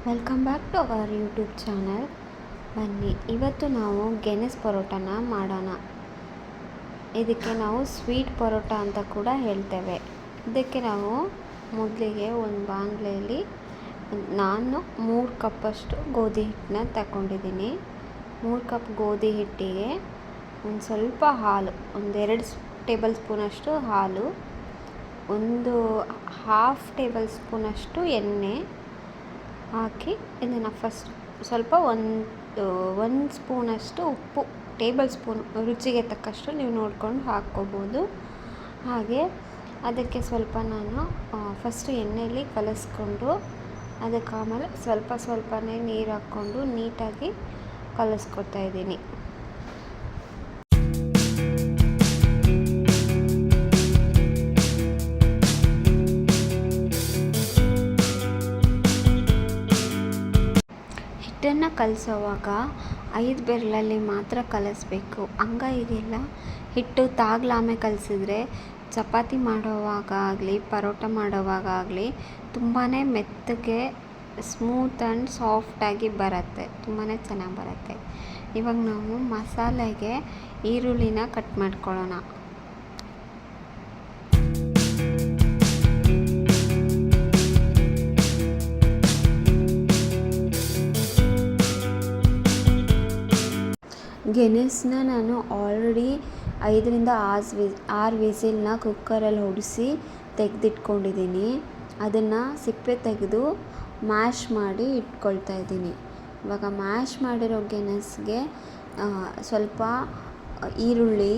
Welcome back to our YouTube channel. ಬನ್ನಿ, ಇವತ್ತು ನಾವು ಗೆನೆಸ್ ಪರೋಟನ ಮಾಡೋಣ. ಇದಕ್ಕೆ ನಾವು ಸ್ವೀಟ್ ಪರೋಟ ಅಂತ ಕೂಡ ಹೇಳ್ತೇವೆ. ಇದಕ್ಕೆ ನಾವು ಮೊದಲಿಗೆ ಒಂದು ಬಾಣಲೆಯಲ್ಲಿ ನಾನು 3 ಕಪ್ಪಷ್ಟು ಗೋಧಿ ಹಿಟ್ಟನ್ನ ತಗೊಂಡಿದ್ದೀನಿ. 3 ಕಪ್ ಗೋಧಿ ಹಿಟ್ಟಿಗೆ ಒಂದು ಸ್ವಲ್ಪ ಹಾಲು, 1-2 ಟೇಬಲ್ ಸ್ಪೂನಷ್ಟು ಹಾಲು, 1/2 ಟೇಬಲ್ ಸ್ಪೂನಷ್ಟು ಎಣ್ಣೆ ಹಾಕಿ ಇದನ್ನು ಫಸ್ಟ್ ಸ್ವಲ್ಪ ಒಂದು ಸ್ಪೂನಷ್ಟು ಉಪ್ಪು, ಟೇಬಲ್ ಸ್ಪೂನ್ ರುಚಿಗೆ ತಕ್ಕಷ್ಟು ನೀವು ನೋಡಿಕೊಂಡು ಹಾಕ್ಕೋಬೋದು. ಹಾಗೆ ಅದಕ್ಕೆ ಸ್ವಲ್ಪ ನಾನು ಫಸ್ಟು ಎಣ್ಣೆಯಲ್ಲಿ ಕಲಿಸ್ಕೊಂಡು ಅದಕ್ಕೆ ಆಮೇಲೆ ಸ್ವಲ್ಪನೇ ನೀರು ಹಾಕ್ಕೊಂಡು ನೀಟಾಗಿ ಕಲಿಸ್ಕೊತಾ ಇದ್ದೀನಿ. ಹಿಟ್ಟನ್ನು ಕಲಿಸೋವಾಗ 5 ಬೆರಳಲ್ಲಿ ಮಾತ್ರ ಕಲಿಸ್ಬೇಕು. ಹಂಗಾಗಿಲ್ಲ, ಹಿಟ್ಟು ತಾಗ್ಲಾಮೆ ಕಲಿಸಿದ್ರೆ ಚಪಾತಿ ಮಾಡೋವಾಗ ಆಗಲಿ ಪರೋಟ ಮಾಡೋವಾಗ ಆಗಲಿ ತುಂಬಾ ಮೆತ್ತಗೆ ಸ್ಮೂತ್ ಆ್ಯಂಡ್ ಸಾಫ್ಟಾಗಿ ಬರುತ್ತೆ, ತುಂಬಾ ಚೆನ್ನಾಗಿ ಬರುತ್ತೆ. ಇವಾಗ ನಾವು ಮಸಾಲೆಗೆ ಈರುಳ್ಳಿನ ಕಟ್ ಮಾಡ್ಕೊಳ್ಳೋಣ. ಗೆನೆಸ್ನ ನಾನು ಆಲ್ರೆಡಿ 5-6 ವಿಸಿಲ್ನ ಕುಕ್ಕರಲ್ಲಿ ಹೊಡಿಸಿ ತೆಗೆದಿಟ್ಕೊಂಡಿದ್ದೀನಿ. ಅದನ್ನು ಸಿಪ್ಪೆ ತೆಗೆದು ಮ್ಯಾಶ್ ಮಾಡಿ ಇಟ್ಕೊಳ್ತಾ ಇದ್ದೀನಿ. ಇವಾಗ ಮ್ಯಾಶ್ ಮಾಡಿರೋ ಗೆನೆಸ್ಗೆ ಸ್ವಲ್ಪ ಈರುಳ್ಳಿ,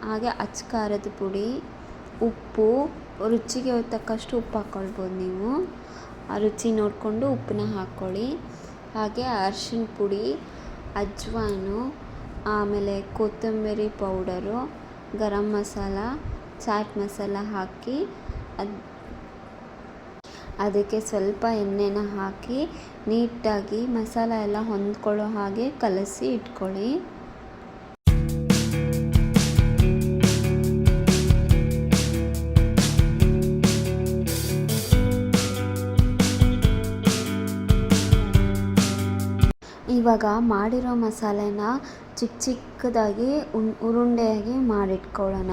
ಹಾಗೆ ಅಚ್ಚ ಖಾರದ ಪುಡಿ, ಉಪ್ಪು, ರುಚಿಗೆ ತಕ್ಕಷ್ಟು ಉಪ್ಪು ಹಾಕ್ಕೊಳ್ಬೋದು. ನೀವು ಆ ರುಚಿ ನೋಡಿಕೊಂಡು ಉಪ್ಪನ್ನ ಹಾಕ್ಕೊಳ್ಳಿ. ಹಾಗೆ ಅರಿಶಿನ ಪುಡಿ, ಅಜ್ವಾನು, ಆಮೇಲೆ ಕೊತ್ತಂಬರಿ ಪೌಡರು, ಗರಂ ಮಸಾಲ, ಚಾಟ್ ಮಸಾಲ ಹಾಕಿ ಅದಕ್ಕೆ ಸ್ವಲ್ಪ ಎಣ್ಣೆನ ಹಾಕಿ ನೀಟಾಗಿ ಮಸಾಲ ಎಲ್ಲ ಹೊಂದ್ಕೊಳ್ಳೋ ಹಾಗೆ ಕಲಸಿ ಇಟ್ಕೊಳ್ಳಿ. ಇವಾಗ ಮಾಡಿರೋ ಮಸಾಲೆನ ಚಿಕ್ಕದಾಗಿ ಉರುಂಡೆಯಾಗಿ ಮಾಡಿಟ್ಕೊಳ್ಳೋಣ.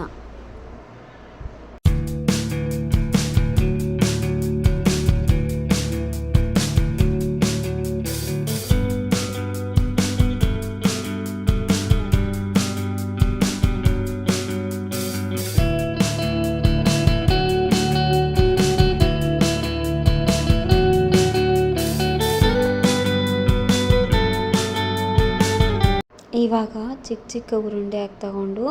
ಇವಾಗ ಚಿಕ್ಕ ಉರುಂಡೆಯಾಗಿ ತಗೊಂಡು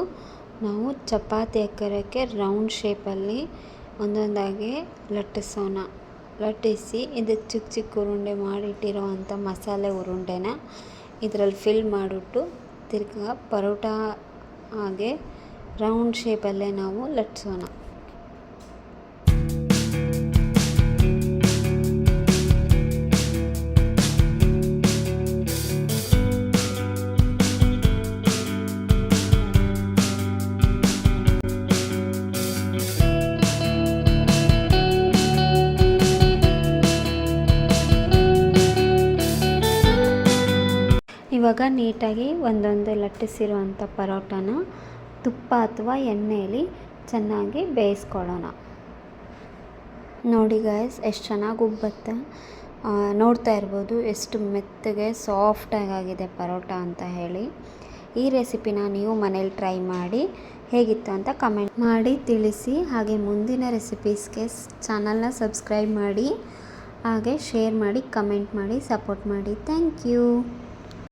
ನಾವು ಚಪಾತಿ ಆಕಾರಕ್ಕೆ ರೌಂಡ್ ಶೇಪಲ್ಲಿ ಒಂದೊಂದಾಗಿ ಲಟ್ಟಿಸಿ ಇದಕ್ಕೆ ಚಿಕ್ಕ ಉರುಂಡೆ ಮಾಡಿಟ್ಟಿರೋ ಅಂಥ ಮಸಾಲೆ ಉರುಂಡೆನ ಇದರಲ್ಲಿ ಫಿಲ್ ಮಾಡಿಬಿಟ್ಟು ತಿರ್ಗಾ ಪರೋಟ ಹಾಗೆ ರೌಂಡ್ ಶೇಪಲ್ಲೇ ನಾವು ಲಟ್ಟಿಸೋಣ. ಇವಾಗ ನೀಟಾಗಿ ಒಂದೊಂದು ಲಟ್ಟಿಸಿರುವಂಥ ಪರೋಟನ ತುಪ್ಪ ಅಥವಾ ಎಣ್ಣೆಯಲ್ಲಿ ಚೆನ್ನಾಗಿ ಬೇಯಿಸ್ಕೊಳ್ಳೋಣ. ನೋಡಿ ಗಾಯ್ಸ್, ಎಷ್ಟು ಚೆನ್ನಾಗಿ ಉಬ್ಬುತ್ತೆ. ನೋಡ್ತಾ ಇರ್ಬೋದು ಎಷ್ಟು ಮೆತ್ತಗೆ ಸಾಫ್ಟಾಗಿದೆ ಪರೋಟ ಅಂತ ಹೇಳಿ. ಈ ರೆಸಿಪಿನ ನೀವು ಮನೇಲಿ ಟ್ರೈ ಮಾಡಿ ಹೇಗಿತ್ತು ಅಂತ ಕಮೆಂಟ್ ಮಾಡಿ ತಿಳಿಸಿ. ಹಾಗೆ ಮುಂದಿನ ರೆಸಿಪೀಸ್ಗೆ ಚಾನಲ್ನ ಸಬ್ಸ್ಕ್ರೈಬ್ ಮಾಡಿ, ಹಾಗೆ ಶೇರ್ ಮಾಡಿ, ಕಮೆಂಟ್ ಮಾಡಿ, ಸಪೋರ್ಟ್ ಮಾಡಿ. Thank you.